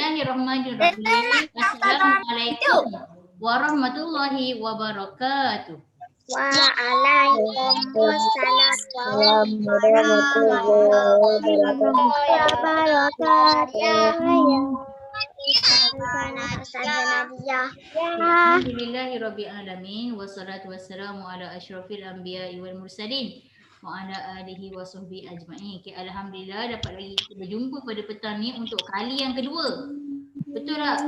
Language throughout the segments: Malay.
Bismillahirrahmanirrahim. Assalamualaikum warahmatullahi wabarakatuh. Waalaikumsalam warahmatullahi wabarakatuh. Alhamdulillahirrabbilalamin. Wassalatu wassalamu ala asyrafil anbiya'i wal mursalin wa ala alihi wa sahbihi ajma'in. Okay, alhamdulillah dapat lagi kita berjumpa pada petang ni untuk kali yang kedua. Betul tak?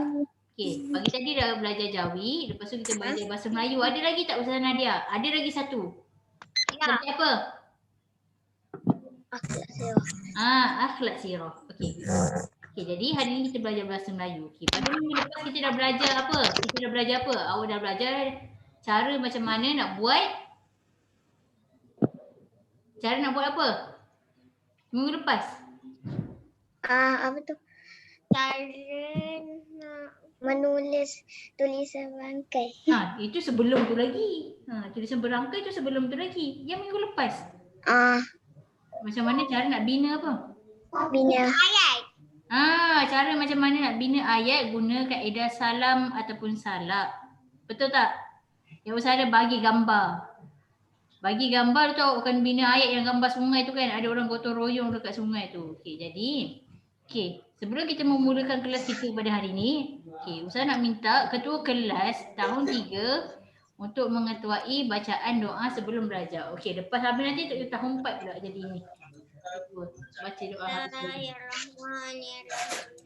Okey, pagi tadi dah belajar Jawi, lepas tu kita belajar bahasa Melayu. Ada lagi tak Ustazah Nadia? Ada lagi satu. Ya. Tentang apa? Akhlak sirah. Akhlak sirah. Okey. Okey, jadi hari ni kita belajar bahasa Melayu. Okey, pada minggu lepas kita dah belajar apa? Kita dah belajar apa? Awak dah belajar cara macam mana nak buat apa? Minggu lepas. Apa tu? Cara nak menulis tulisan berangkai. Itu sebelum tu lagi. Tulisan berangkai tu sebelum tu lagi. Yang minggu lepas. Macam mana cara nak bina apa? Bina ayat. Cara macam mana nak bina ayat guna kaedah salam ataupun salab. Betul tak? Yang Ustaz ada bagi gambar. Bagi gambar tu awak akan bina ayat yang gambar sungai tu kan. Ada orang gotong royong dekat sungai tu. Okey, jadi sebelum kita memulakan kelas kita pada hari ni, Ustaz nak minta ketua kelas tahun 3 untuk mengetuai bacaan doa sebelum belajar. Okey, lepas habis nanti tahun 4 pula jadi ni. Baca doa. Bismillahirrahmanirrahim.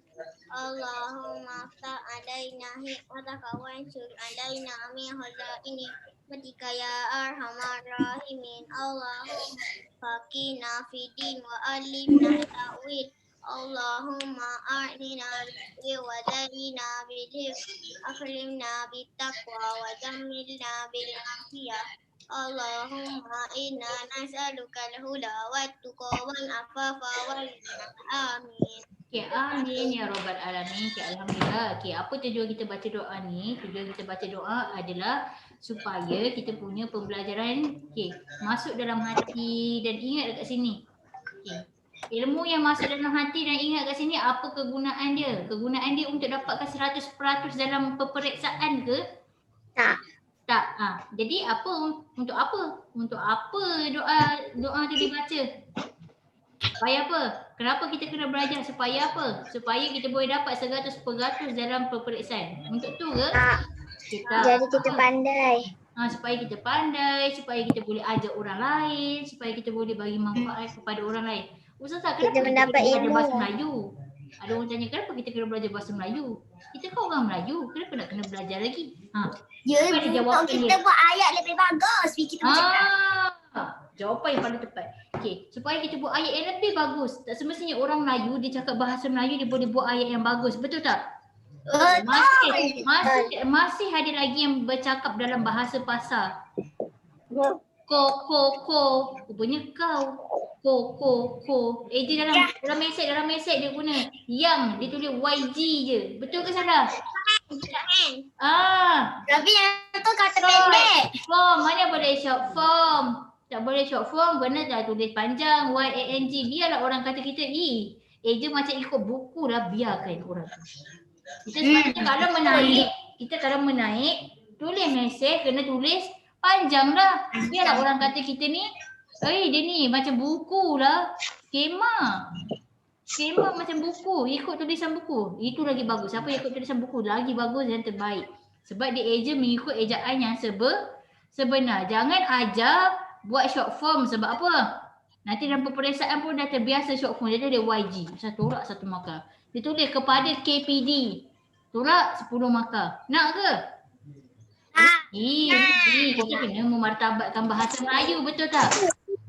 Allahumma aftah alaina hikmataka wa ansur alaina min khazaini rahmatika ya arhamar rahimin. Allahumma faqina fid din wa alimna ta'wil. Allahumma a'nina bil wa zarina bil akhlimna bit taqwa wa jammilna bil afiyah. Allahumma inna nas'aluka al-huda wat-tuqa wal-afafa wal-ghina. Amin. Okey, amin ya rabbal alamin. Okey, alhamdulillah. Okey, apa tujuan kita baca doa ni? Tujuan kita baca doa adalah supaya kita punya pembelajaran masuk dalam hati dan ingat dekat sini. Ilmu yang masuk dalam hati dan ingat kat sini, apa kegunaan dia? Kegunaan dia untuk dapatkan 100% dalam peperiksaan ke? Tak. Jadi untuk apa? Untuk apa doa tu dibaca? Supaya apa? Kenapa kita kena belajar? Supaya apa? Supaya kita boleh dapat 100% dalam peperiksaan. Untuk tu ke? Jadi kita pandai. Supaya kita pandai, supaya kita boleh ajar orang lain, supaya kita boleh bagi manfaat kepada orang lain. Ustazah, kenapa kita mendapat belajar ilmu bahasa Melayu? Ada orang tanya, kenapa kita kena belajar bahasa Melayu? Kita kan orang Melayu, kenapa nak kena belajar lagi? Untuk kita buat ayat lebih bagus. Kita Jawapan yang paling tepat. Supaya kita buat ayat yang lebih bagus. Tak semestinya orang Melayu, dia cakap bahasa Melayu, dia boleh buat ayat yang bagus. Betul tak? Masih ada lagi yang bercakap dalam bahasa pasar. Ko. Rupanya kau. Ko. Dia dalam mesej dia guna yang, dia tulis YG je. Betul ke salah? Tapi yang tu kata pendek. Form, mana boleh short form? Tak boleh short form, benar dah tulis panjang YANG. Biarlah orang kata kita je macam ikut buku lah, biarkan orang tu. Kita sebenarnya kalau menaik, tulis mesej kena tulis panjang lah. Biarlah orang kata kita ni, dia ni macam buku lah. Skema macam buku, ikut tulisan buku. Itu lagi bagus. Siapa ikut tulisan buku lagi bagus dan terbaik. Sebab dia eja mengikut ejaan yang sebenar. Jangan ajar buat short form. Sebab apa? Nanti dalam peperiksaan pun dah terbiasa short form. Jadi dia YG. Satu tolak 1 markah. Dia tulis kepada KPD. Tolak 10 markah. Nak ke? Kita kena memartabatkan bahasa Melayu. Betul tak?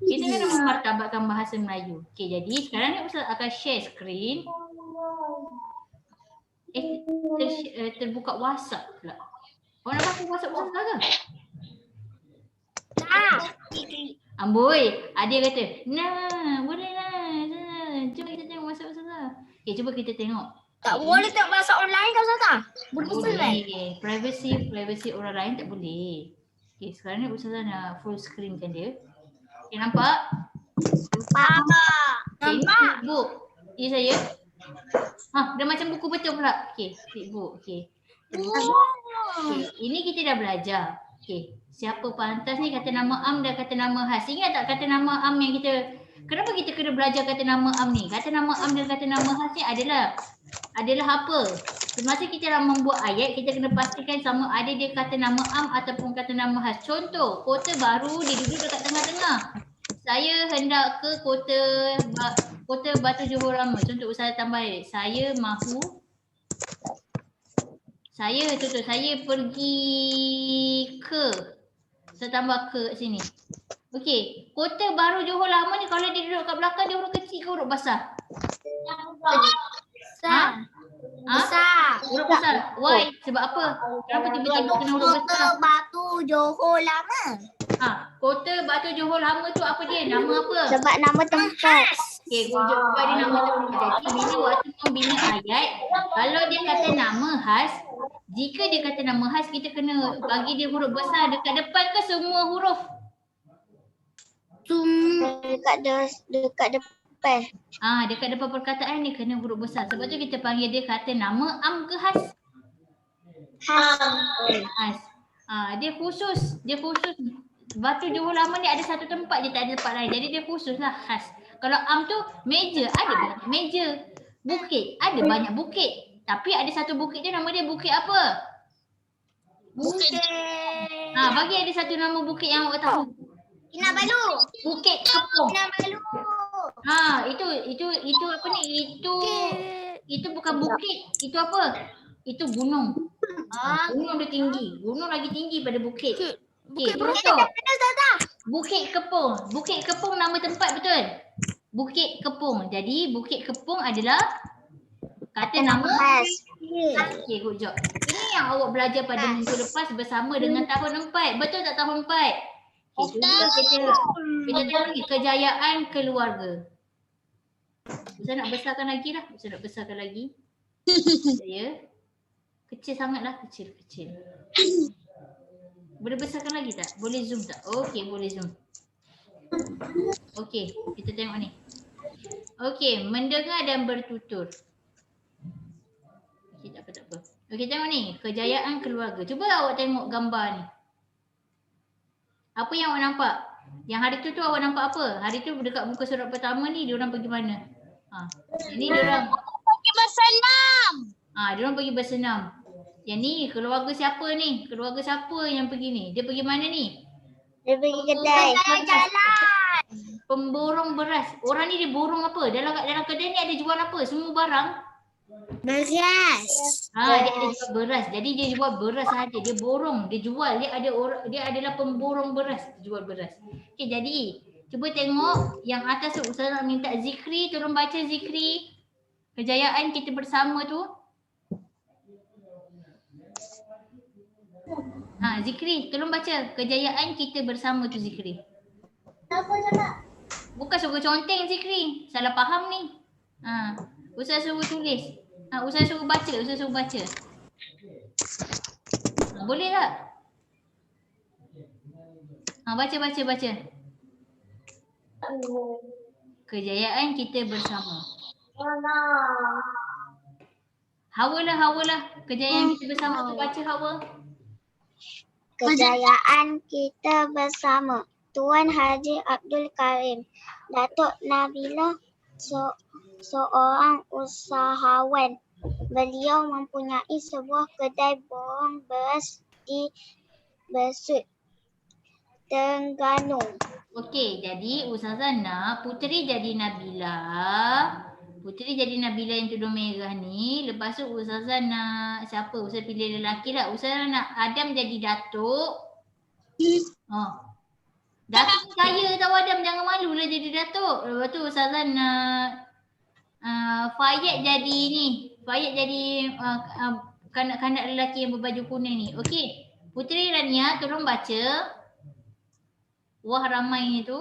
Kita kena memartabatkan bahasa Melayu. Jadi sekarang ni Ustaz akan share screen. Terbuka WhatsApp pula. Orang nak pakai WhatsApp Ustaz ke? Amboi, Adia kata, boleh lah. Cuba kita tengok WhatsApp Ustaz. Cuba kita tengok. Tak boleh tengok bahasa orang lain kau Ustazah. Boleh. Privacy orang lain tak boleh. Sekarang ni Ustazah nak full screen kan dia. Nampak? Nampak. Ini notebook. Ini saya. Dah macam buku betul pula. Okey, flipbook. Okey. Okey, ini kita dah belajar. Okey, siapa pantas ni kata nama am dan kata nama khas. Ingat tak kata nama am yang kita, kenapa kita kena belajar kata nama am ni? Kata nama am dan kata nama khas ni adalah apa? Semasa kita dah membuat ayat, kita kena pastikan sama ada dia kata nama am ataupun kata nama khas. Contoh, kota baru dia duduk dekat tengah-tengah. Saya hendak ke kota Batu Johor Lama. Contoh usaha tambah ayat. Saya pergi ke. Saya tambah ke kat sini. Okey, kota baru Johor Lama ni kalau dia duduk kat belakang dia huruf kecil ke huruf besar? Besar. Besar. Huruf besar. Why? Sebab apa? Kenapa tiba-tiba kena huruf besar? Kota Batu Johor Lama. Kota Batu Johor Lama tu apa dia? Nama apa? Sebab nama tempat. Okey, buat dia nama tempat. Jadi bila waktu membina ayat, kalau dia kata nama khas, jika dia kata nama khas, kita kena bagi dia huruf besar dekat depan ke semua huruf? Dekat depan. Dekat depan perkataan ni kena huruf besar. Sebab tu kita panggil dia kata nama am ke khas? Khas. Dia khusus. Batu Johor Lama ni ada satu tempat je, tak ada tempat lain. Jadi dia khusus lah, khas. Kalau am tu meja, ada banyak meja. Bukit, ada banyak bukit. Tapi ada satu bukit tu nama dia bukit apa? Bukit. Bagi ada satu nama bukit yang awak tahu. Kinabalu. Bukit Kepong. Kinabalu. Itu apa ni? Itu bukan bukit. Itu apa? Itu gunung. Gunung dia tinggi. Gunung lagi tinggi pada bukit. Okey, contoh. Bukit Kepong. Bukit Kepong nama tempat betul? Bukit Kepong. Jadi Bukit Kepong adalah kata nama khas. Okey, good job. Ini yang awak belajar pada minggu lepas bersama dengan tahun 4. Betul tak tahun 4? Okey, kita tengok lagi kejayaan keluarga. Ustaz nak besarkan lagi lah. Saya kecil sangatlah, kecil. Boleh besarkan lagi tak? Boleh zoom tak? Okey, boleh zoom. Okey, kita tengok ni. Okey, mendengar dan bertutur. Okey, tak apa. Okey, tengok ni. Kejayaan keluarga. Cuba awak tengok gambar ni. Apa yang awak nampak? Yang hari tu awak nampak apa? Hari tu dekat muka surat pertama ni, diorang pergi mana? Ini diorang Pergi bersenam. Diorang pergi bersenam. Yang ni keluarga siapa ni? Keluarga siapa yang pergi ni? Dia pergi mana ni? Dia pergi kedai. Jalan. Pemborong beras. Orang ni dia borong apa? Dalam kedai ni ada jual apa? Semua barang? Beras. Dia ada jual beras. Jadi dia jual beras saja. Dia borong, dia jual. Dia adalah pemborong beras, jual beras. Okey, jadi cuba tengok yang atas tu. Ustaz nak minta Zikri, tolong baca Zikri. Kejayaan kita bersama tu. Zikri, tolong baca kejayaan kita bersama tu Zikri. Apa nak? Bukan suruh conteng Zikri. Salah faham ni. Ustaz suruh tulis. Ustaz suruh baca. Boleh tak? Baca. Kejayaan kita bersama. Hawa lah. Kejayaan kita bersama tu baca Hawa. Kejayaan kita bersama Tuan Haji Abdul Karim, Datuk Nabila, seorang usahawan. Beliau mempunyai sebuah kedai borong beras di Besut, Terengganu. Okey, jadi Ustazah nak Puteri jadi Nabila yang tudung merah ni. Lepas tu Ustazah nak siapa? Ustazah pilih lelaki lah. Ustazah nak Adam jadi Datuk. Datuk kaya tau Adam, jangan malu lah jadi Datuk. Lepas tu Ustazah nak Fayyad jadi ni. Fayyad jadi kanak-kanak lelaki yang berbaju kuning ni. Okey. Puteri Rania tolong baca. Wah ramai tu.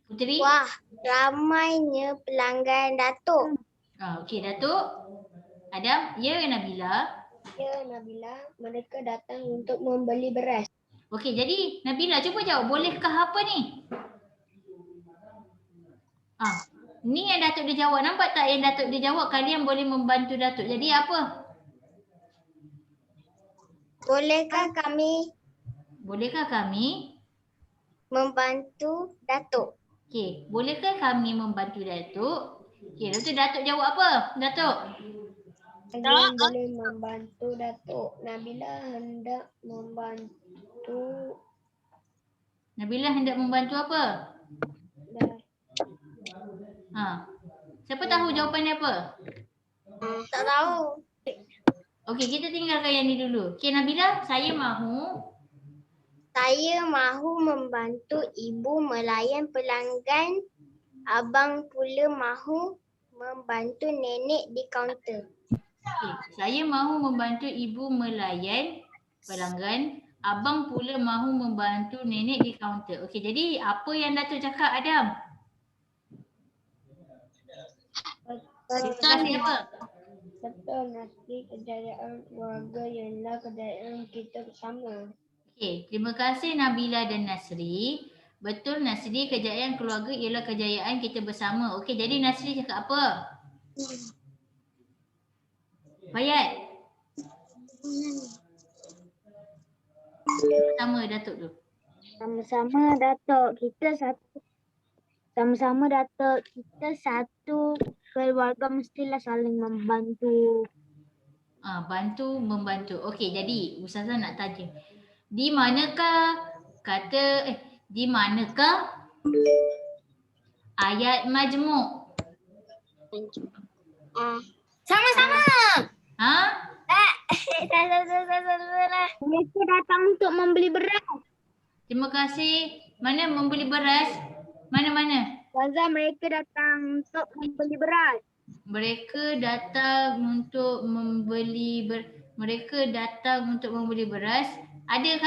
Puteri. Wah ramainya pelanggan Datuk. Okey Datuk. Adam, ya Nabila. Ya Nabila, mereka datang untuk membeli beras. Okey, jadi Nabila cuba jawab, bolehkah apa ni? Ni yang Datuk dia jawab. Nampak tak yang Datuk dia jawab? Kalian boleh membantu Datuk. Jadi apa? Bolehkah kami membantu Datuk? Okey, bolehkah kami membantu Datuk? Okey, lepas tu Datuk jawab apa? Datuk? Kalian boleh membantu Datuk. Nabila hendak membantu. Nabila hendak membantu apa? Siapa tahu jawapannya apa? Tak tahu. Okey, kita tinggalkan yang ni dulu. Okey, Nabila, saya mahu membantu ibu melayan pelanggan. Abang pula mahu membantu nenek di kaunter. Okey, saya mahu membantu ibu melayan pelanggan. Abang pula mahu membantu nenek di kaunter. Okey, jadi apa yang Datuk cakap, Adam? Betul apa? Betul, nasi kejayaan keluarga ialah kejayaan kita bersama. Okey, terima kasih Nabila dan Nasri. Betul, Nasri, kejayaan keluarga ialah kejayaan kita bersama. Okey, jadi Nasri cakap apa? Bayat. Sama Datuk tu. Sama-sama Datuk, kita satu keluarga mestilah saling membantu. Bantu membantu. Okey, jadi Ustazah nak tanya. Di manakah ayat majmuk? Sama-sama. Mereka datang untuk membeli beras. Terima kasih. Mana membeli beras? Mana? Ustazah, mereka datang untuk membeli beras. Mereka datang untuk membeli beras. Ada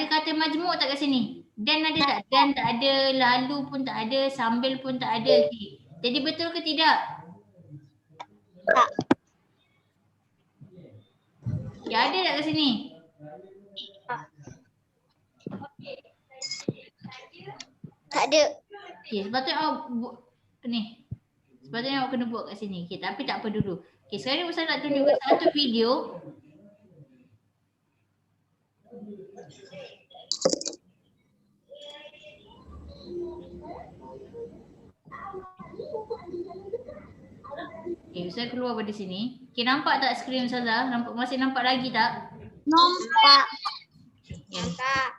kata majmuk tak kat sini? Dan ada tak? Dan tak ada, lalu pun tak ada, sambil pun tak ada. Okay. Jadi betul ke tidak? Tak. Ya, ada tak kat sini? Tak ada. Okay, sepatutnya awak kena buat kat sini. Okay, tapi tak apa dulu. Okay, sekarang Ustaz nak tunjukkan satu video. Okay, Ustaz keluar pada sini. Okay, nampak tak skrin Ustazah? Masih nampak lagi tak? Nampak. Okay. Nampak.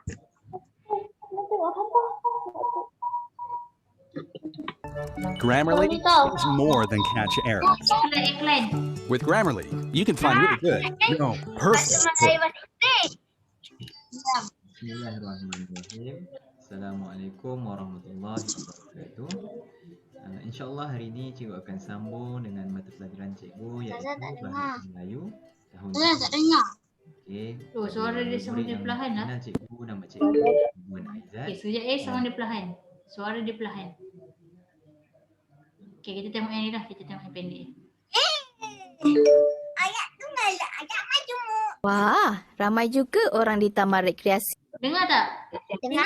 Grammarly is more than catch errors. Iklan. With Grammarly, you can find really good, perfect. Bismillahirrahmanirrahim. Assalamualaikum warahmatullahi wabarakatuh. InsyaAllah hari ini cikgu akan sambung dengan mata pelajaran cikgu iaitu Bahasa Melayu tahun Tak dengar. Okey. Suara dia sound dia perlahan lah. Kenal cikgu, nama cikgu Puan Aizat. Okay, sekejap sound dia perlahan. Suara dia perlahan. Okay, kita tengok yang ni lah. Kita tengok yang pendek. Ayat tunggal lah. Ayat majmuk. Wah, ramai juga orang di Taman Rekreasi Dengar tak? Dengar.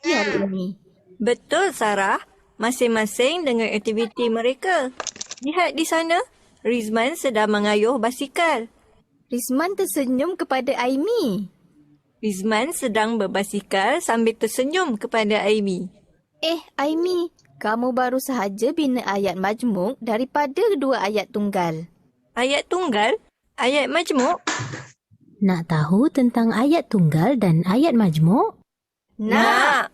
hari ini. Betul, Sarah. Masing-masing dengan aktiviti mereka. Lihat di sana, Rizman sedang mengayuh basikal. Rizman tersenyum kepada Aimi. Rizman sedang berbasikal sambil tersenyum kepada Aimi. Aimi, kamu baru sahaja bina ayat majmuk daripada dua ayat tunggal. Ayat tunggal? Ayat majmuk? Nak tahu tentang ayat tunggal dan ayat majmuk? Nak!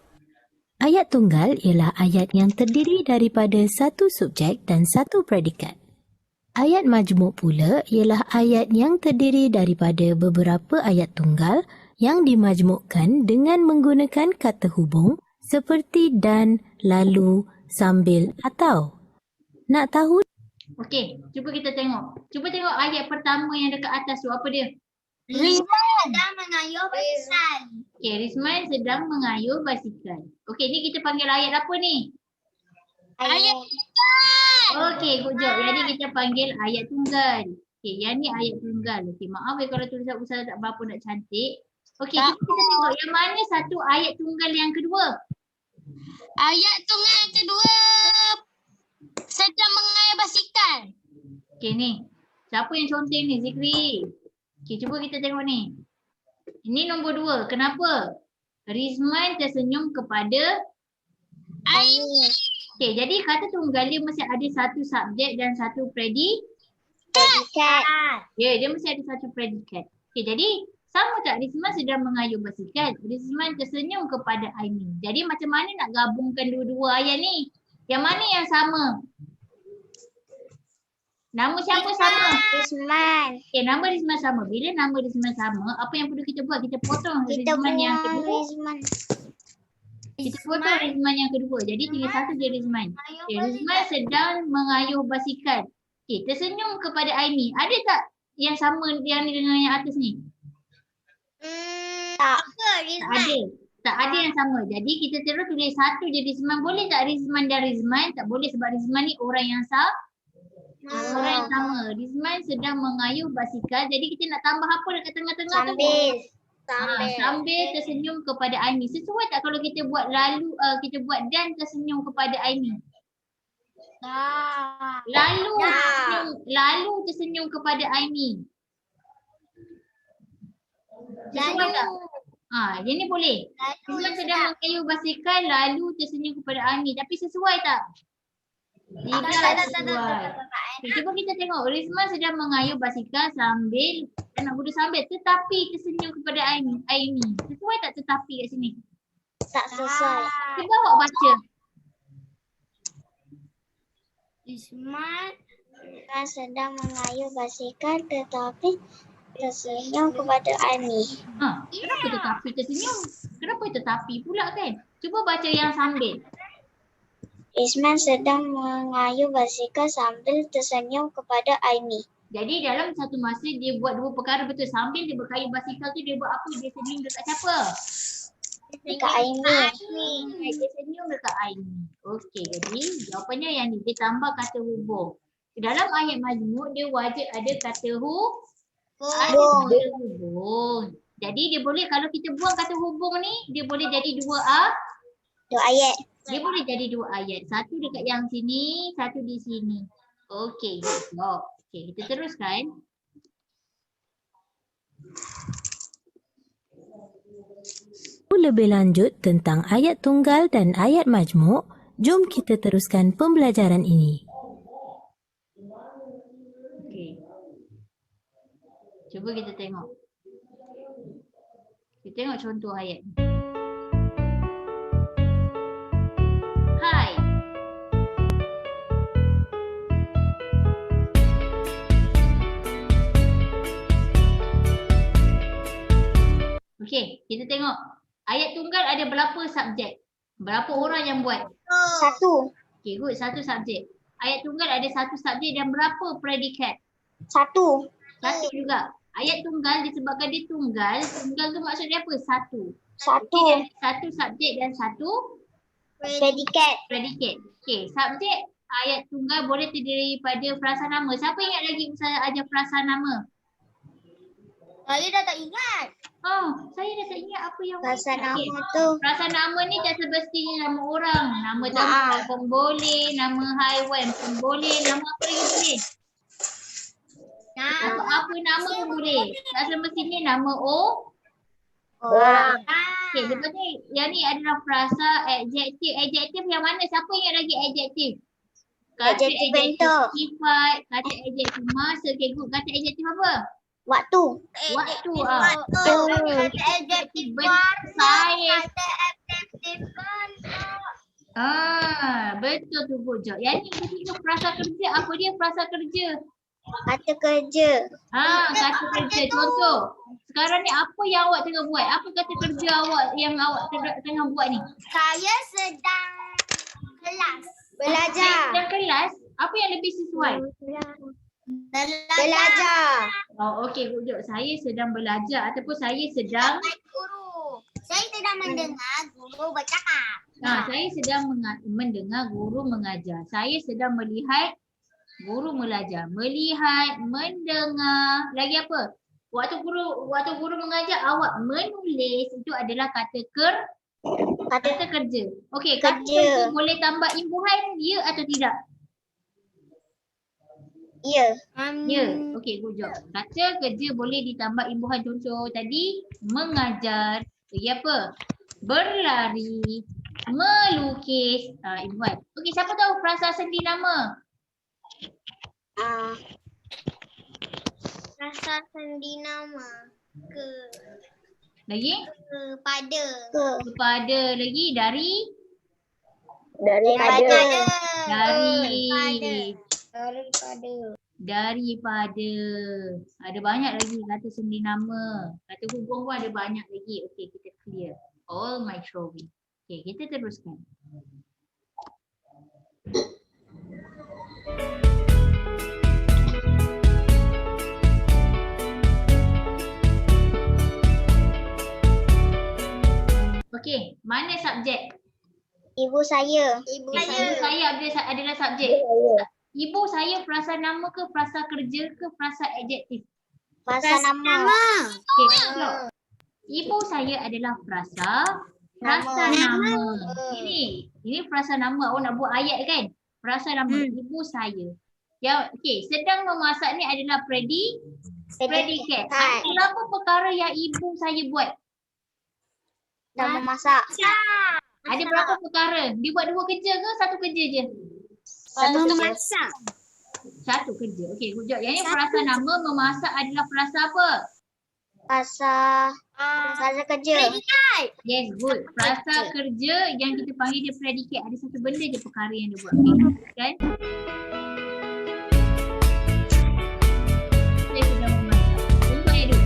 Ayat tunggal ialah ayat yang terdiri daripada satu subjek dan satu predikat. Ayat majmuk pula ialah ayat yang terdiri daripada beberapa ayat tunggal yang dimajmukkan dengan menggunakan kata hubung seperti dan, lalu, sambil atau. Nak tahu? Okey, cuba kita tengok. Cuba tengok ayat pertama yang dekat atas tu. Apa dia? Rizman sedang mengayuh basikal. Okey, Rizman sedang mengayuh basikal. Okey, ni kita panggil ayat apa ni? Ayat Okey, good job. Jadi kita panggil ayat tunggal. Okey, yang ni ayat tunggal. Okey, maaf kalau tulisan Ustaz tak berapa nak cantik. Okey, kita tengok yang mana satu ayat tunggal yang kedua. Ayat tunggal yang kedua. Okey ni. Siapa yang conteng ni? Zikri. Okey, cuba kita tengok ni. Ini nombor 2. Kenapa? Rizman tersenyum kepada Aini. Okey, jadi kata tunggal dia mesti ada satu subjek dan satu predikat. Predikat. Ya, dia mesti ada satu predikat. Okey, jadi sama tak Rizman sedang mengayuh basikal? Rizman tersenyum kepada Aini. Jadi macam mana nak gabungkan dua-dua ayat ni? Yang mana yang sama? Nama siapa sama? Rizman. Okey, nama Rizman sama. Bila nama Rizman sama, apa yang perlu kita buat? Kita potong Kita Rizman yang buang kedua. Rizman. Kita potong Rizman yang kedua. Jadi tinggal satu je Rizman. Okay, Rizman sedang mengayuh basikal. Okey, tersenyum kepada Aini. Ada tak yang sama yang ni dengan yang atas ni? Tak. Tak ada. Tak ada yang sama. Jadi kita terus tulis satu je Rizman. Boleh tak Rizman dan Rizman? Tak boleh sebab Rizman ni orang yang orang yang sama. Rizman sedang mengayuh basikal. Jadi kita nak tambah apa dekat tengah-tengah tu? Sambil tersenyum kepada Aini. Sesuai tak kalau kita buat kita buat dan tersenyum kepada Aini? Lalu tersenyum kepada Aini. Sesuai tak? Yang ni boleh. Rizman sedang mengayuh basikal lalu tersenyum kepada Aini. Tapi sesuai tak? Tidak sesuai. Okay, cuba kita tengok. Rizman sedang mengayuh basikal sambil tetapi tersenyum kepada Aini. Sesuai tak tetapi kat sini? Tak sesuai. Cuba awak baca. Rizman sedang mengayuh basikal tetapi tersenyum kepada Aini. Kenapa tetapi tersenyum? Kenapa tetapi pula kan? Cuba baca yang sambil. Rizman sedang mengayuh basikal sambil tersenyum kepada Aini. Jadi dalam satu masa dia buat dua perkara betul. Sambil dia berkayuh basikal tu dia buat apa? Dia senyum dekat siapa? Dekat Aini. Dia senyum dekat Aini. Okey, jadi jawapannya yang ni. Dia tambah kata hubung. Dalam ayat majmuk dia wajib ada kata hubung. Jadi dia boleh kalau kita buang kata hubung ni, dia boleh jadi dua ayat. Dia boleh jadi dua ayat. Satu dekat yang sini, satu di sini. Okey, good job. Okey, kita teruskan. Lebih lanjut tentang ayat tunggal dan ayat majmuk, jom kita teruskan pembelajaran ini. Okey. Cuba kita tengok. Kita tengok contoh ayat ni. Hai. Okey, kita tengok. Ayat tunggal ada berapa subjek? Berapa orang yang buat? Satu. Okey, good. Satu subjek. Ayat tunggal ada satu subjek dan berapa predikat? Satu. Satu juga. Ayat tunggal disebabkan dia tunggal. Tunggal tu maksudnya apa? Satu. Satu. Satu subjek dan satu Predikat. Okey, subjek ayat tunggal boleh terdiri pada frasa nama. Siapa ingat lagi saya ajar frasa nama? Saya dah tak ingat. Saya dah tak ingat apa yang Frasa nama Okey. tu. Frasa nama ni tak semestinya nama orang. Nama tempat pun boleh, nama haiwan pun boleh, nama apa lagi boleh? Apa nama pun boleh. Tak semestinya nama orang. Okey, lepas ni yang ni adalah frasa adjektif. Adjektif yang mana? Siapa ingat lagi adjektif? Kata Adjektif bentuk. sifat, kata adjektif masa. Okey, good. Kata adjektif apa? Waktu. Waktu. Kata adjektif Saya. Kata adjektif bentuk. Betul tu good job. Yang ni ketika frasa kerja, apa dia frasa kerja? Kata kerja. Kata kerja. Contoh, sekarang ni apa yang awak tengah buat? Apa kata kerja awak yang awak tengah buat ni? Saya sedang kelas. Belajar. Sedang kelas, apa yang lebih sesuai? Belajar. Okey, good job. Saya sedang belajar ataupun saya sedang Guru. Saya sedang mendengar guru bercakap. saya sedang mendengar guru mengajar. Saya sedang melihat guru mengajar. Melihat, mendengar, lagi apa? Waktu guru mengajar awak menulis, itu adalah kata kerja. Okey, kata kerja boleh tambah imbuhan ya atau tidak? Ya. Ya, okey, good job. Kata kerja boleh ditambah imbuhan contoh tadi. Mengajar, lagi apa? Berlari, melukis. Imbuhan. Okey, siapa tahu frasa sendi nama? Rasa sendi nama. Lagi? Kepada. Kepada. Lagi? Dari? Daripada. Daripada. Ada banyak lagi kata sendi nama. Kata hubung pun ada banyak lagi. Okey, kita clear. All my trophy. Okey, kita teruskan. Okey, mana subjek? Ibu saya. Ibu saya adalah subjek. Ibu saya frasa nama ke frasa kerja ke frasa adjektif? Rasa nama. Okey, stop. Ibu saya adalah frasa nama. Ini frasa nama. Awak nak buat ayat kan? Frasa nama. Ibu saya. Ya, okey, sedang memasak ni adalah predikat. Ada berapa perkara yang ibu saya buat? Dah memasak. Ada berapa perkara? Dia buat 2 kerja ke 1 kerja je? Memasak. 1 kerja. Okey, good job. Yang ni frasa nama memasak adalah frasa apa? Rasa kerja. Yes, good. Frasa kerja yang kita panggil dia predikat. Ada satu benda je perkara yang dia buat. Okay. Kan? Saya sudah memasak. Contoh ayat dulu.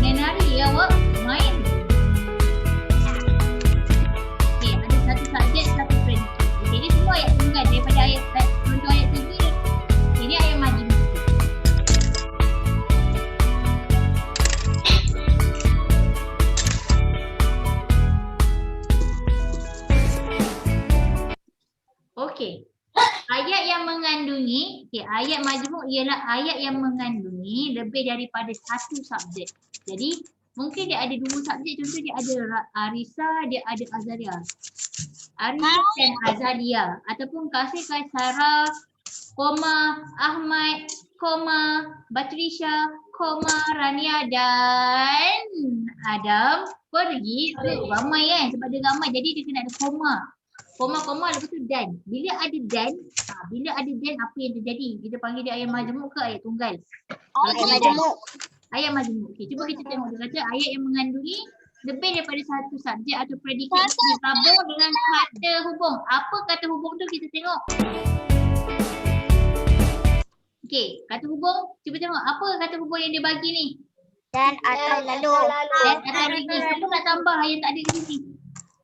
Menari ya awak main. Okay, ada satu subjek, satu predikat. Okay, ini semua ayat tunggal daripada ayat contoh ayat 3. Ini ayat majmuk. Okey. Ayat yang mengandungi, ayat majmuk ialah ayat yang mengandungi lebih daripada satu subjek. Jadi, mungkin dia ada 2 subjek. Contoh dia ada Arisa, dia ada Azalia. Arisa dan Azalia. Ataupun Kasih Kaisara, Ahmad, Batrisha, Rania dan Adam pergi ke ramai kan. Sebab dia ramai jadi dia kena ada koma. Koma lepas tu dan. Bila ada dan apa yang terjadi? Kita panggil dia ayat majmuk ke ayat tunggal? Ayat majmuk. Okey, cuba kita tengok dia kata ayat yang mengandungi lebih daripada satu subjek atau predikat digabung dengan kata hubung. Apa kata hubung tu kita tengok. Okey, kata hubung, cuba tengok apa kata hubung yang dia bagi ni. Dan atau lalu. Dan atau lagi. Siapa nak tambah yang tak ada di sini?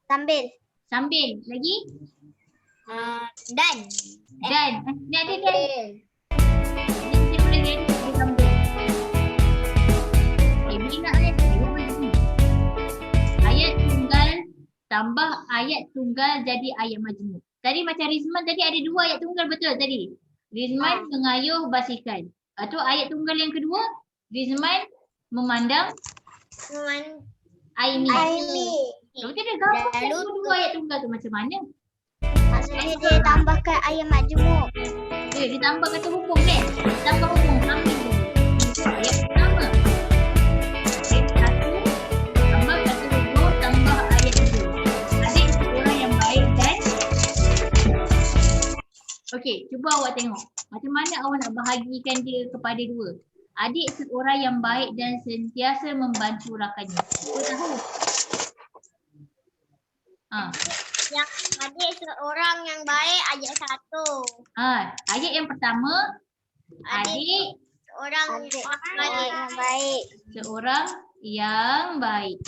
Sambil. Lagi? Dan. Ni ada dan. Ni kita boleh jadi kita sambung. Okay, bila nak ayat ni. Ayat tunggal tambah ayat tunggal jadi ayat majmuk. Tadi macam Rizman tadi ada 2 ayat tunggal betul tadi. Rizman mengayuh basikal. Atau ayat tunggal yang kedua, Rizman memandang Aimi. Kalau dia gabungkan 2 ayat tunggal tu macam mana? Maksudnya dia tambahkan ayat majmuk. Dia tambah kata hubung kan? Tambah hubung sambil dulu. Ayat pertama. Ayat 1 tambah kata hubung tambah ayat 2. Adik seorang yang baik dan okey, cuba awak tengok. Macam mana awak nak bahagikan dia kepada 2? Adik seorang yang baik dan sentiasa membantu rakannya. Awak tahu? Yang adik seorang yang baik ayat 1. Ayat yang pertama, adik Seorang yang baik. Seorang yang baik.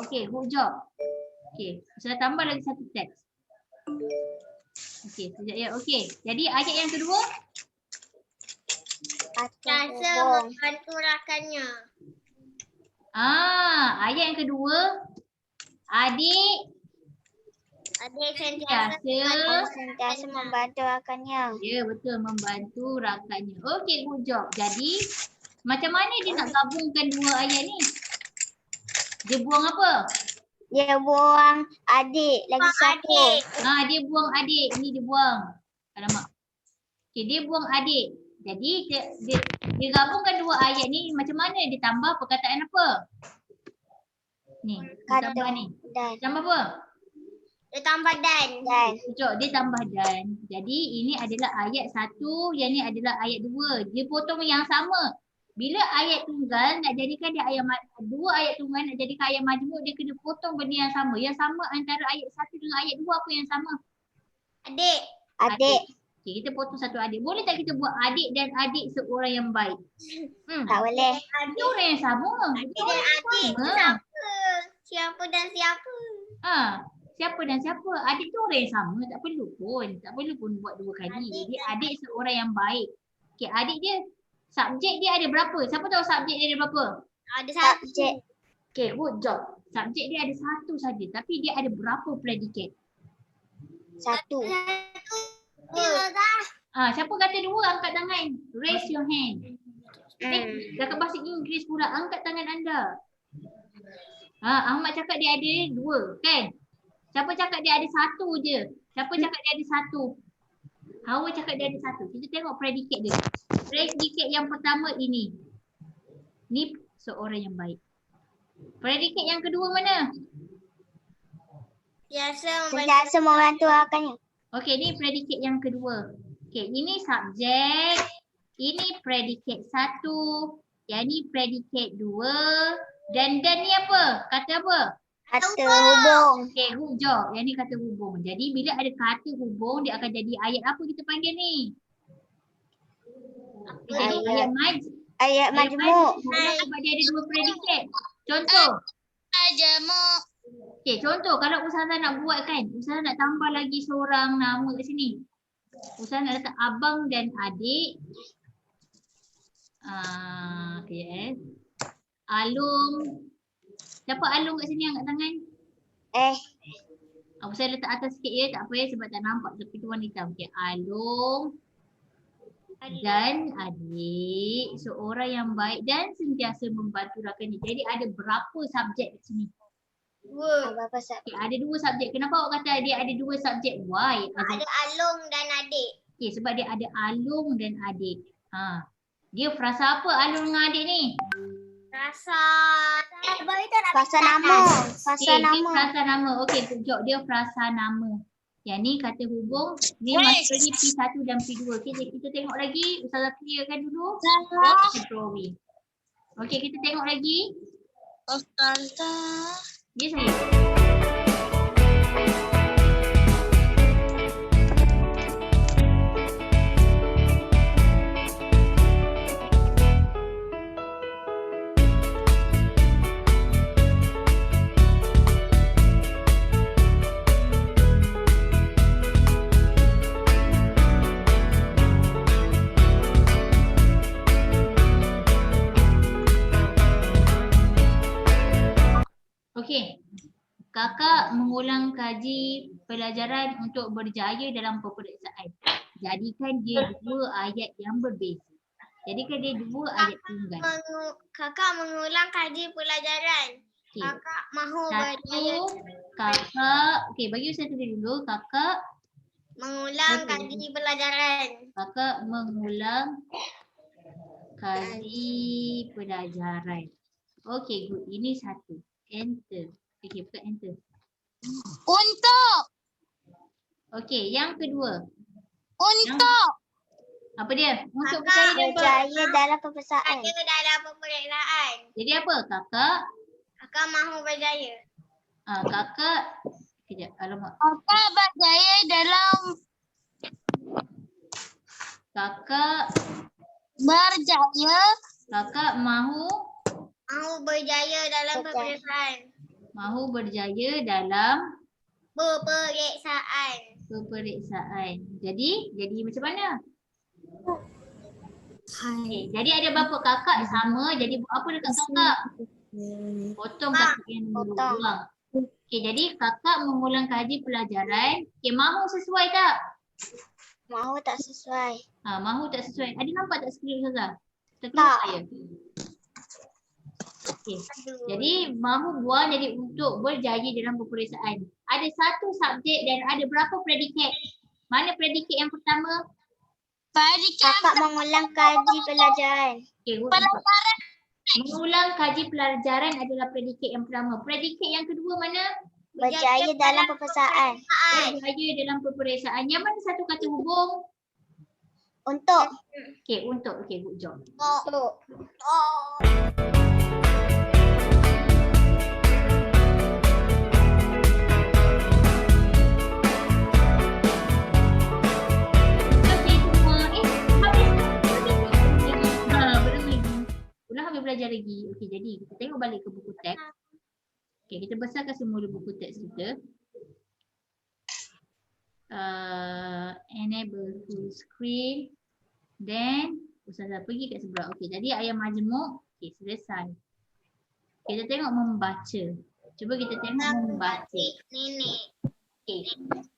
Okey, good job. Okey, sudah tambah lagi satu teks. Okey, sekejap ya. Okey, jadi ayat yang kedua. Sentiasa membantu rakannya. Ayat yang kedua. Adik sentiasa membantu rakannya. Ya, betul, membantu rakannya. Okey, good job. Jadi, macam mana dia nak gabungkan 2 ayat ni? Dia buang apa? Dia buang adik lagi satu. Dia buang adik. Ni dia buang. Alamak. Okay, dia buang adik. Jadi dia gabungkan dua ayat ni macam mana? Dia tambah perkataan apa? Ni, dia tambah ni. Dan. Tambah apa? Dia tambah dan. Dan. Sekejap, dia tambah dan. Jadi ini adalah ayat 1, yang ni adalah ayat 2. Dia potong yang sama. Bila ayat tunggal nak jadikan dia ayat dua ayat tunggal nak jadikan ayat majmuk, dia kena potong benda yang sama. Yang sama antara ayat 1 dengan ayat 2 apa yang sama? Adik. Adik. Okay, kita potong satu adik. Boleh tak kita buat adik dan adik seorang yang baik? Tak boleh. Dia orang yang sama. Adik dan adik tu siapa? Siapa dan siapa? Siapa dan siapa? Adik tu orang yang sama. Tak perlu pun. Tak perlu pun buat dua kali. Jadi adik seorang yang baik. Okay, adik dia, subjek dia ada berapa? Siapa tahu subjek dia ada berapa? Ada subjek. Okay, good job. Subjek dia ada satu saja. Tapi dia ada berapa predikat? Satu. Siapa kata dua, angkat tangan. Raise your hand. Dekat bahasa Inggeris pula, angkat tangan anda. Ahmad cakap dia ada dua, kan? Siapa cakap dia ada satu je? Siapa cakap dia ada satu? Hawa cakap dia ada satu. Kita tengok predikat dia. Predikat yang pertama ini. Ni seorang yang baik. Predikat yang kedua mana? Biasa membantu akannya. Okey, ni predikat yang kedua. Okey, ini subjek. Ini predikat 1. Yang ni predikat 2. Dan ni apa? Kata apa? Kata hubung. Okey, good job. Yang ni kata hubung. Jadi bila ada kata hubung, dia akan jadi ayat apa kita panggil ni? Jadi Ayat majmuk. Sebab dia ada dua predikat. Contoh. Majmuk. Okey, contoh kalau Ustazah nak buat kan, Ustazah nak tambah lagi seorang nama kat sini. Ustazah nak letak abang dan adik. Alung. Siapa Alung kat sini angkat tangan? Saya letak atas sikit ya, tak apa ya sebab tak nampak tepi tu warna hitam. Okey, Alung dan adik, seorang yang baik dan sentiasa membantu rakan ni. Jadi ada berapa subjek kat sini? Dua. Okay, ada dua subjek. Kenapa awak kata dia ada dua subjek? Why? Ada Alung dan adik. Okay, sebab dia ada Alung dan adik. Dia frasa apa Alung dengan adik ni? Frasa nama. Frasa nama. Frasa nama. Okey, good job. Dia frasa nama. Yang ni kata hubung. Ni maksudnya P1 dan P2. Okey, jadi kita tengok lagi. Ustazah clearkan dulu. Okey, kita tengok lagi. Ustazah. Ya, saya. Okey, kakak mengulang kaji pelajaran untuk berjaya dalam peperiksaan. Jadikan dia dua ayat yang berbeza. Jadikan dia dua ayat tunggal. Kakak mengulang kaji pelajaran. Okay. Kakak mahu berjaya. Kakak, okey bagi saya tulis dulu. Kakak mengulang kaji pelajaran. Kakak mengulang kaji pelajaran. Okey, good. Ini satu. Enter. Okey, buka enter. Untuk. Okey, yang kedua. Untuk. Apa dia? Untuk berjaya dalam peperiksaan. Jadi apa? Kakak mahu berjaya. Kakak. Kejap, alamak. Kakak berjaya dalam. Kakak berjaya. Kakak mahu berjaya dalam peperiksaan. Mahu berjaya dalam peperiksaan. Jadi macam mana? Okay, jadi ada berapa kakak sama, jadi buat apa dekat kakak? Potong kakak yang buang. Okay, jadi kakak mengulang kaji pelajaran. Okay, mahu sesuai tak? Mahu tak sesuai. Mahu tak sesuai. Ada nampak tak skrin Ustazah? Terkeluar ya? Okey. Jadi mahu buang jadi untuk berjaya dalam peperiksaan. Ada satu subjek dan ada berapa predikat? Mana predikat yang pertama? Kakak mengulang kaji pelajaran. Okey, mengulang kaji pelajaran adalah predikat yang pertama. Predikat yang kedua mana? Berjaya dalam peperiksaan. Berjaya dalam peperiksaan. Yang mana satu kata hubung? Untuk. Okey, untuk. Okey, good job. Untuk. Okey semua. Habis. Belum lagi. Ulang habis belajar lagi. Okey, jadi kita tengok balik ke buku teks. Okey, kita besarkan semula buku teks kita. Enable full screen. Then Ustazah pergi kat sebelah. Okey, jadi ayat majmuk. Okey, selesai. Kita tengok membaca. Cuba kita tengok membaca. Nenek. Okey.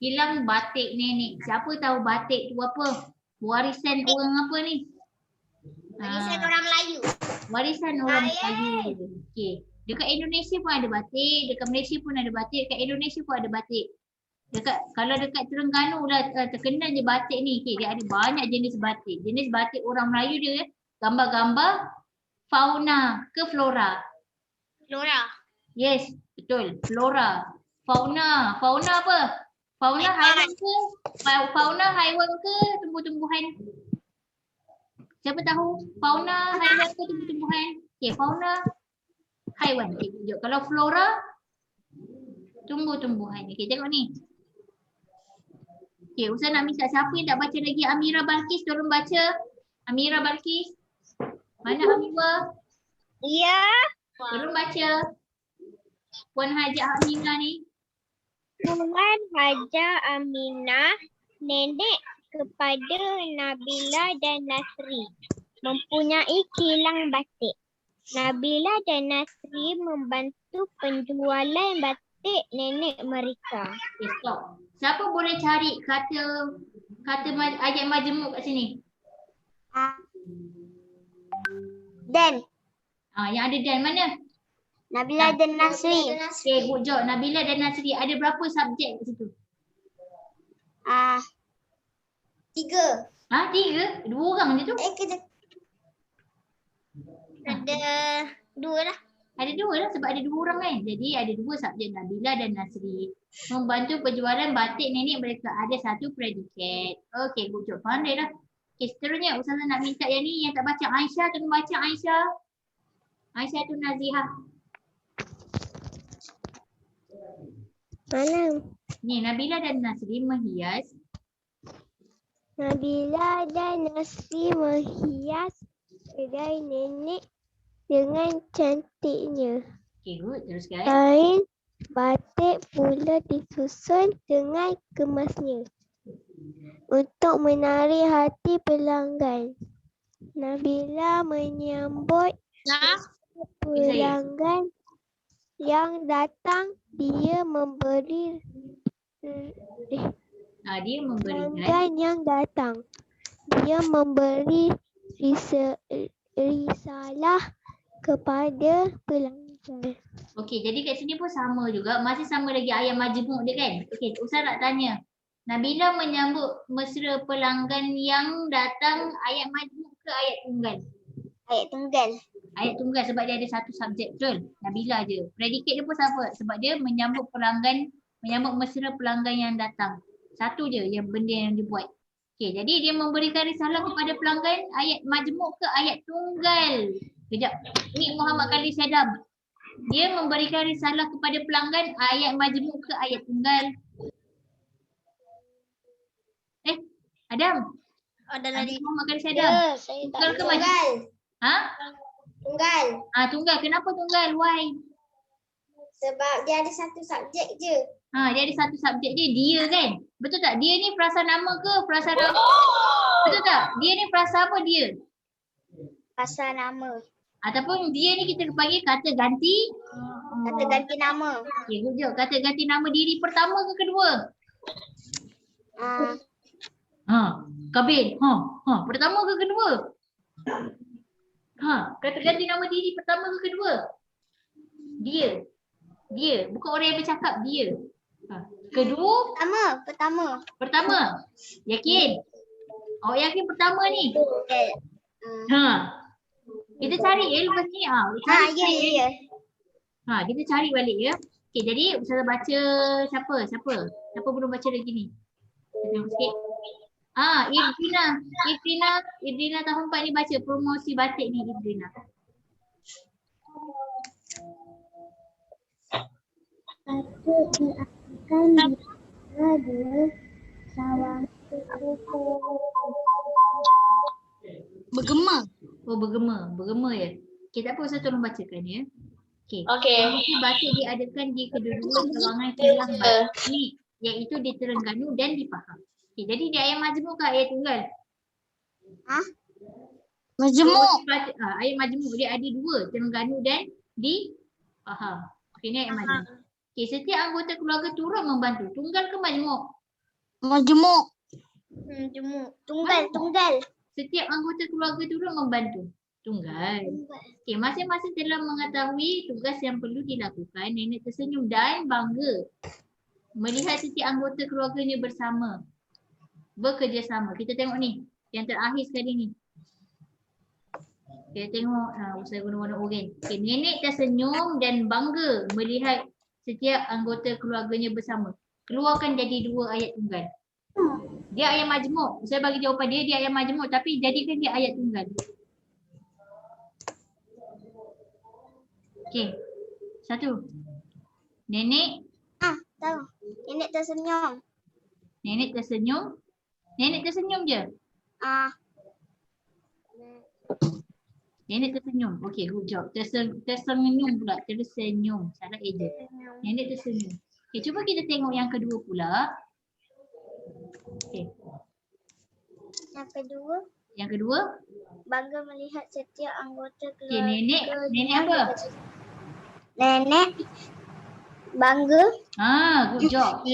Hilang batik nenek. Siapa tahu batik tu apa? Warisan orang apa ni? Warisan orang Melayu. Warisan orang Melayu. Okey. Dekat Indonesia pun ada batik, dekat Malaysia pun ada batik, dekat Indonesia pun ada batik. Kalau dekat Terengganu lah terkenal je batik ni. Okay, dia ada banyak jenis batik. Jenis batik orang Melayu dia gambar-gambar fauna ke flora? Flora. Yes, betul. Flora. Fauna. Fauna apa? Fauna haiwan ke? Fauna haiwan ke tumbuh-tumbuhan? Siapa tahu? Fauna haiwan ke tumbuh-tumbuhan? Okay, fauna haiwan. Okay, tunjuk. Kalau flora tumbuh-tumbuhan. Okay, tengok ni. Okay, Ustaz nak minta siapa yang tak baca lagi? Amira Balkis, tolong baca. Amira Balkis. Mana Amira? Ya. Tolong baca. Puan Haji Aminah ni. Puan Haja Aminah, nenek kepada Nabila dan Nasri, mempunyai kilang batik. Nabila dan Nasri membantu penjualan batik nenek mereka. Okay, stop. Siapa boleh cari kata ayat majmuk kat sini? Dan Yang ada dan mana? Nabila dan Nasri. Okay, good job. Nabila dan Nasri. Ada berapa subjek kat situ? 3. 3? 2 orang je tu? Ada 2 lah. Ada 2 lah sebab ada 2 orang kan. Jadi ada 2 subjek Nabila dan Nasri. Membantu penjualan batik nenek mereka. Ada 1 predikat. Okay, good job. Pandai dah. Okay, seterusnya Ustazah nak minta yang ni. Yang tak baca Aisyah, tolong baca Aisyah. Aisyah tu Nazihah. Mana? Ni Nabila dan Nasri menghias. Nabila dan Nasri menghias kedai nenek dengan cantiknya. Okay, good. Teruskan. Kain batik pula disusun dengan kemasnya untuk menarik hati pelanggan. Nabila menyambut pelanggan yang datang. Dia memberi Dia memberikan. pelanggan yang datang. Dia memberi risalah kepada pelanggan. Okey, jadi kat sini pun sama juga. Masih sama lagi ayat majmuk dia kan? Okey, Ustaz nak tanya. Nabila menyambut mesra pelanggan yang datang ayat majmuk ke ayat tunggal? Ayat tunggal. Ayat tunggal sebab dia ada 1 subjek, betul? Nabila je. Predikat dia pun sama sebab dia menyambut pelanggan, menyambut mesra pelanggan yang datang. 1 je yang benda yang dia buat. Okey, jadi dia memberikan risalah kepada pelanggan ayat majmuk ke ayat tunggal? Kejap. Ini Muhammad Khalid Syadam. Dia memberikan risalah kepada pelanggan ayat majmuk ke ayat tunggal? Adam. Ada lagi. Muhammad Khalid Syadam. Saya Tunggal ke majmuk? Ha? Tunggal. Tunggal. Kenapa tunggal? Why? Sebab dia ada 1 subjek je. Dia ada 1 subjek je. Dia kan? Betul tak? Dia ni frasa nama ke frasa nama? Betul tak? Dia ni frasa apa dia? Pasal nama. Ataupun dia ni kita panggil kata ganti? Kata ganti nama. Okay, good job. Kata ganti nama diri pertama ke kedua? Kabin. Pertama ke kedua? Kata ganti nama diri pertama ke kedua? Dia. Dia. Bukan orang yang bercakap, dia. Kedua. Pertama. Yakin? Awak yakin pertama ni? Kita cari lepas ni. Kita cari balik ya. Okay, jadi Ustazah baca siapa? Siapa belum baca lagi ni? Kita tengok sikit. Idrina tahun 4 ni baca promosi batik ni Idrina. Bergema. Bergema ya. Okay, tak apa Ustaz tolong bacakan ya. Okay. Promosi batik diadakan di kedua-dua kawangan kilang batik iaitu di Terengganu dan di Pahang. Okay, jadi di ayat majmuk ke ayat tunggal? Majmuk. Ayat majmuk dia ada dua, Terengganu dan di Pahang. Okay, ni ayat majmuk. Okay, setiap anggota keluarga turut membantu. Tunggal ke majmuk? Majmuk. Tunggal. Setiap anggota keluarga turut membantu. Tunggal. Okay, masing-masing telah mengetahui tugas yang perlu dilakukan. Nenek tersenyum dan bangga melihat setiap anggota keluarganya bekerjasama. Kita tengok ni, yang terakhir sekali ni. Kita tengok, saya guna warna oranye. Okay, nenek tersenyum dan bangga melihat setiap anggota keluarganya bersama. Keluarkan jadi dua ayat tunggal. Dia ayat majmuk. Saya bagi jawapan dia ayat majmuk tapi jadikan dia ayat tunggal. Okey. Satu. Nenek. Tahu. Nenek tersenyum. Nenek tersenyum je. Nenek tersenyum. Okey, good job. Tersenyum pula. Tersenyum. Salah eja. Nenek tersenyum. Okey, cuba kita tengok yang kedua pula. Okey. Yang kedua. Bangga melihat setiap anggota keluarga. Okey, nenek apa? Nenek bangga. Good job.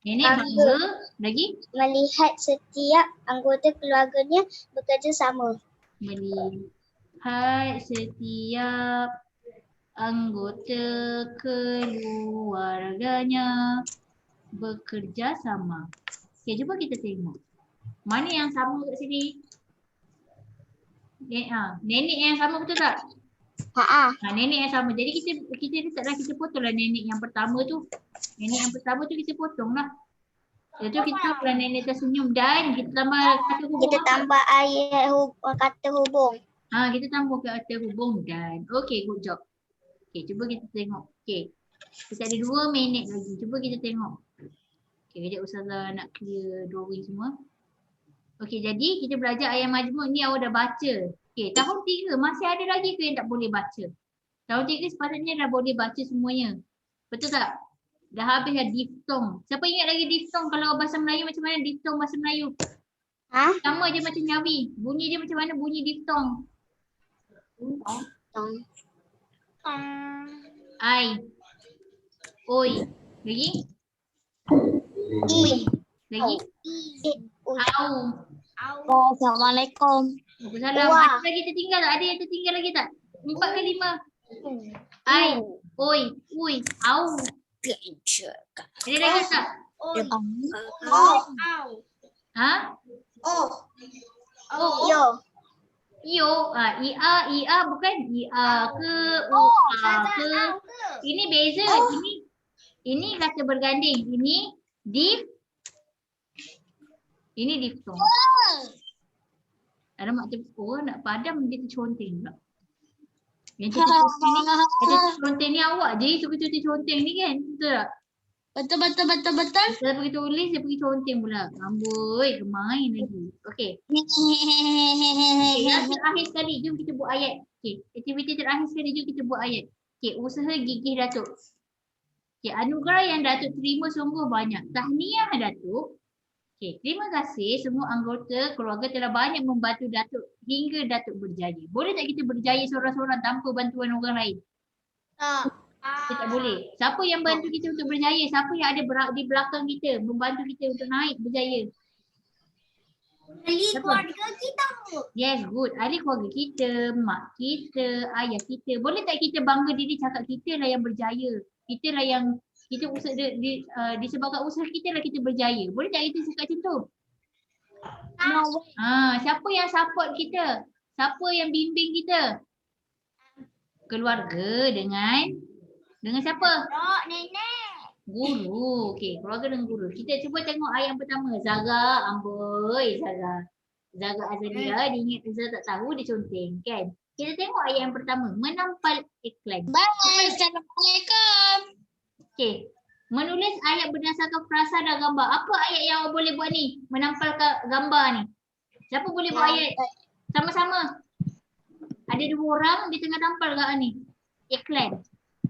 Nenek bangga lagi melihat setiap anggota keluarganya bekerja sama. Melihat setiap anggota keluarganya bekerja sama. Okey, cuba kita tengok. Mana yang sama kat sini? Nenek yang sama betul tak? Nenek yang sama. Jadi kita letaklah, kita potonglah nenek yang pertama tu. Nenek yang pertama tu kita potonglah. Lepas tu kita tambahlah nenek tersenyum dan kita tambah kata hubung. Kita tambah ayat kata hubung. Kita tambah kata hubung dan. Okey, good job. Okey, cuba kita tengok. Okey. Kita ada 2 minit lagi. Cuba kita tengok. Okey, kejap Ustazah nak clear drawing semua. Okey, jadi kita belajar ayat majmuk ni awak dah baca. Okey, tahun 3 masih ada lagi ke yang tak boleh baca? Tahun 3 sepatutnya dah boleh baca semuanya. Betul tak? Dah habis dah diftong. Siapa ingat lagi diftong kalau bahasa Melayu macam mana diftong bahasa Melayu? Sama je macam nyawi. Bunyi dia macam mana bunyi diftong? Ai. Oi. Lagi? Lagi? Au. Assalamualaikum. Waalaikumsalam. Ada lagi tertinggal tak? Ada yang tertinggal lagi tak? 4 ke 5? Ai. Oi. Ui. Au. Ada lagi tak? Yo. Ia bukan ia ke ke. Ini beza. Ini kata berganding. Ini ini diftong. Ada mak cepat nak padam dia terconteng pula. Yang terconteng ni awak je suka conteng ni kan? Betul tak? Betul. Saya pergi tulis, dia pergi conteng pula. Amboi, kemain lagi. Okey. Yang terakhir sekali, jom kita buat ayat. Okey, aktiviti terakhir sekali, jom kita buat ayat. Okey, usaha gigih Datuk. Okey, anugerah yang Datuk terima sungguh banyak. Tahniah Datuk. Okey, terima kasih semua anggota keluarga telah banyak membantu Datuk hingga Datuk berjaya. Boleh tak kita berjaya seorang-seorang tanpa bantuan orang lain? Kita tak boleh. Siapa yang bantu kita untuk berjaya? Siapa yang ada di belakang kita membantu kita untuk naik berjaya? Ahli Siapa? keluarga kita. Yes, good. Ahli keluarga kita, mak kita, ayah kita. Boleh tak kita bangga diri cakap kita lah yang berjaya. Kita lah yang kita usaha disebabkan usaha kita lah kita berjaya. Boleh tak kita cakap macam tu? Siapa yang support kita? Siapa yang bimbing kita? Keluarga dengan siapa? Nenek. Guru. Okey, keluarga dengan guru. Kita cuba tengok ayat yang pertama. Zara, amboi Zara. Zara Azalia, dia ingat Zara tak tahu, dia conteng kan. Kita tengok ayat yang pertama. Menampal iklan. Bye. Assalamualaikum. Okey. Menulis ayat berdasarkan frasa dan gambar. Apa ayat yang awak boleh buat ni? Menampal gambar ni. Siapa boleh buat ayat? Sama-sama. Ada 2 orang, dia tengah tampal kat ni. Iklan.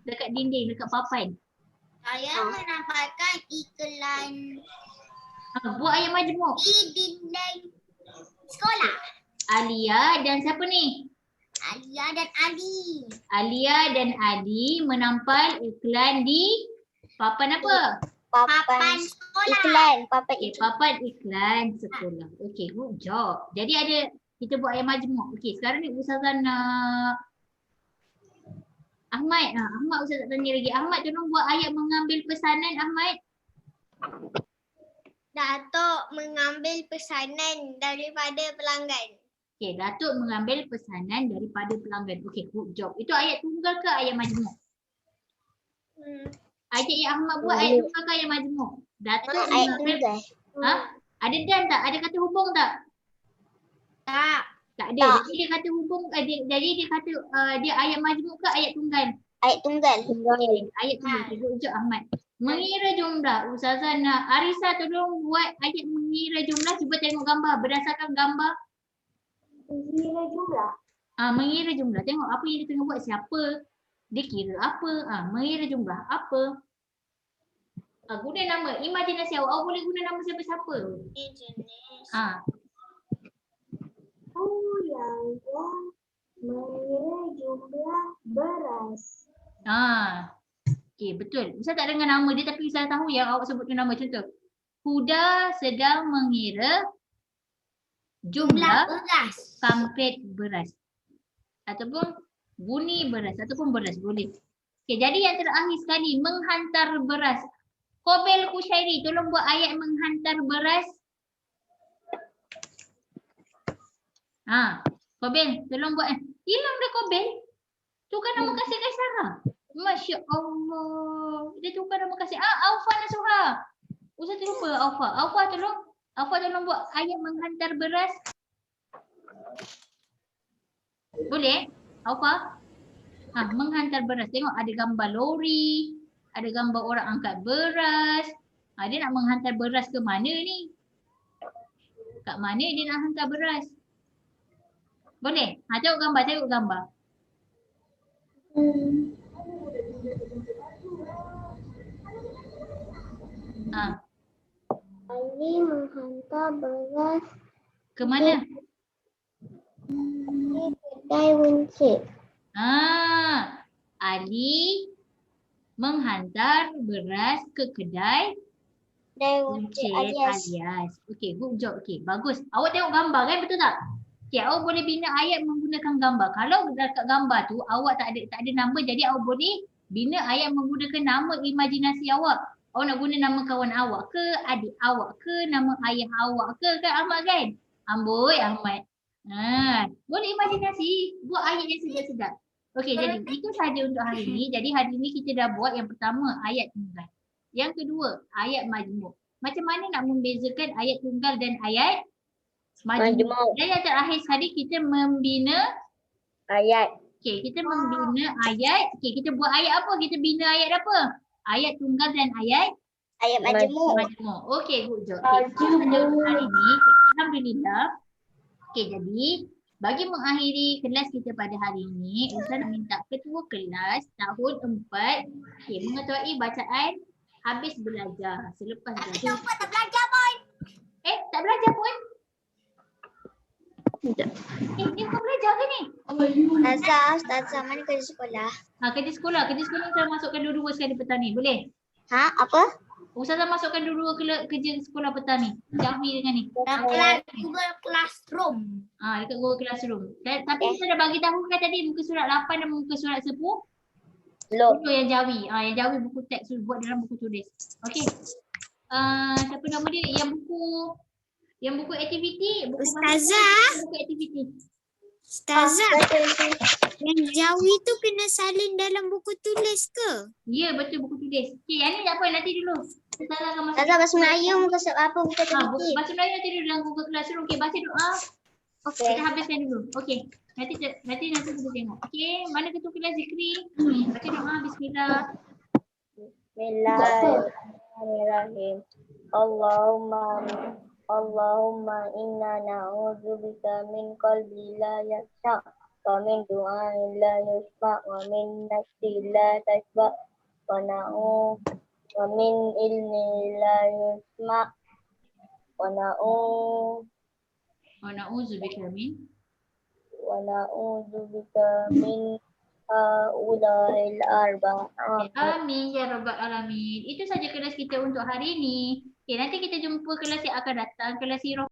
Dekat dinding, dekat papan. Saya menampalkan iklan Buat ayat majmuk. di dinding sekolah. Alia dan siapa ni? Alia dan Ali. Alia dan Adi menampal iklan di papan apa? Papan sekolah. Iklan. Papan Okey, papan iklan sekolah. Okey, good job. Jadi ada kita buat ayat majmuk. Okey, sekarang ni Ustazah nak Ahmad. Ahmad Ustazah tak tanya lagi. Ahmad tolong buat ayat mengambil pesanan Ahmad. Datuk mengambil pesanan daripada pelanggan. Okey, Datuk mengambil pesanan daripada pelanggan. Okey, good job. Itu ayat tunggal ke ayat majmuk? Ayat yang Ahmad buat ayat tunggal ke ayat majmuk? Datuk mengambil Ada dan tak? Ada kata hubung tak? Tak. Tak ada. Jadi dia kata hubung jadi dia kata dia ayat majmuk ke ayat tunggal? Ayat tunggal. Ayat tunggal. Good job Ahmad. Mengira jumlah. Ustazah nak Arisa tolong buat ayat mengira jumlah. Cuba tengok gambar. Berdasarkan gambar. Mengira jumlah. Mengira jumlah. Tengok apa yang dia tengah buat. Siapa? Dia kira apa? Mengira jumlah. Apa? Guna nama. Imajinasi awak. Awak boleh guna nama siapa-siapa. Mengira jumlah beras. Okey, betul. Ustaz tak dengar nama dia tapi saya tahu yang awak sebutkan nama. Contoh. Huda sedang mengira jumlah beras. pamplet beras. Ataupun buni beras. Ataupun beras. Boleh. Okey, jadi yang terakhir sekali. Menghantar beras. Kobel Kushairi, tolong buat ayat menghantar beras. Kobel, tolong buat. Hilang dah Kobel. Tukar nama kasih Kaisara. Masya Allah. Dia tukar nama kasih. Aufa Nasuha. Ustaz terlupa Aufa. Aufa tolong buat ayat menghantar beras. Boleh? Aufa? Menghantar beras. Tengok ada gambar lori. Ada gambar orang angkat beras. Dia nak menghantar beras ke mana ni? Kat mana dia nak hantar beras? Boleh? Tengok gambar. Ali menghantar beras Ke mana? di kedai buncit. Ali menghantar beras ke kedai buncit alias. Okey, good job. Okey, bagus. Awak tengok gambar kan, betul tak? Okey, awak boleh bina ayat menggunakan gambar. Kalau dekat gambar tu awak tak ada nama, jadi awak boleh bina ayat menggunakan nama imajinasi awak. Awak nak guna nama kawan awak ke, adik awak ke, nama ayah awak ke, kan Ahmad kan? Amboi Ahmad. Boleh imajinasi, buat ayat yang sedap-sedap. Okey, jadi itu sahaja untuk hari ini. Jadi hari ini kita dah buat yang pertama ayat tunggal. Yang kedua, ayat majmuk. Macam mana nak membezakan ayat tunggal dan ayat majmuk? Dan yang terakhir sekali kita membina Ayat. okey, kita membina ayat. Okey, kita buat ayat apa? Kita bina ayat apa? Ayat tunggal dan ayat Majmuk. Okey, good job. Okay, itu sahaja untuk hari ini. Alhamdulillah. Okey, jadi bagi mengakhiri kelas kita pada hari ini, Ustaz nak minta ketua kelas tahun 4 mengetuai bacaan habis belajar. Selepas belajar. Tak belajar pun. Tak belajar pun? Dia bukan belajar ke ni? Ustazah mana kerja sekolah? Kerja sekolah. Kerja sekolah kita masukkan dua-dua sekali petang ni. Boleh? Ha? Apa? Ustazah masukkan dulu kerja sekolah petang ni. Jahmi dengan ni. Google Classroom. Dekat Google Classroom. Tapi kita dah bagi tahu kan tadi muka surat 8 dan muka surat 10. Belum. Itu yang Jawi. Yang Jawi buku teks buat dalam buku tulis. Okey. Siapa nama dia? Yang buku aktiviti, buku aktiviti. Ustazah, yang Jawi tu kena salin dalam buku tulis ke? Ya, betul buku tulis. Okey, yang ni tak apa nanti dulu. Ustazah akan masuk. Ustazah bahasa Melayu muka surat apa muka buku bahasa Melayu nanti dulu dalam Google Classroom. Okey, baca doa. Okey. Kita habiskan dulu. Okey. Nanti kita tengok. Okey, mana ketua kelas Zikri? Baca doa bismillah. Bismillahirrahmanirrahim. Allahumma inna na'udzubika min qalbi la yakhsha wa min du'ain la yusma wa min nafsi la tashba wa min ilmi la yusma wa na'udzubika min haula'il arba'a. Amin ya rabbal alamin. Itu saja kelas kita untuk hari ini. Okey, nanti kita jumpa kelas yang akan datang, kelas Sirah.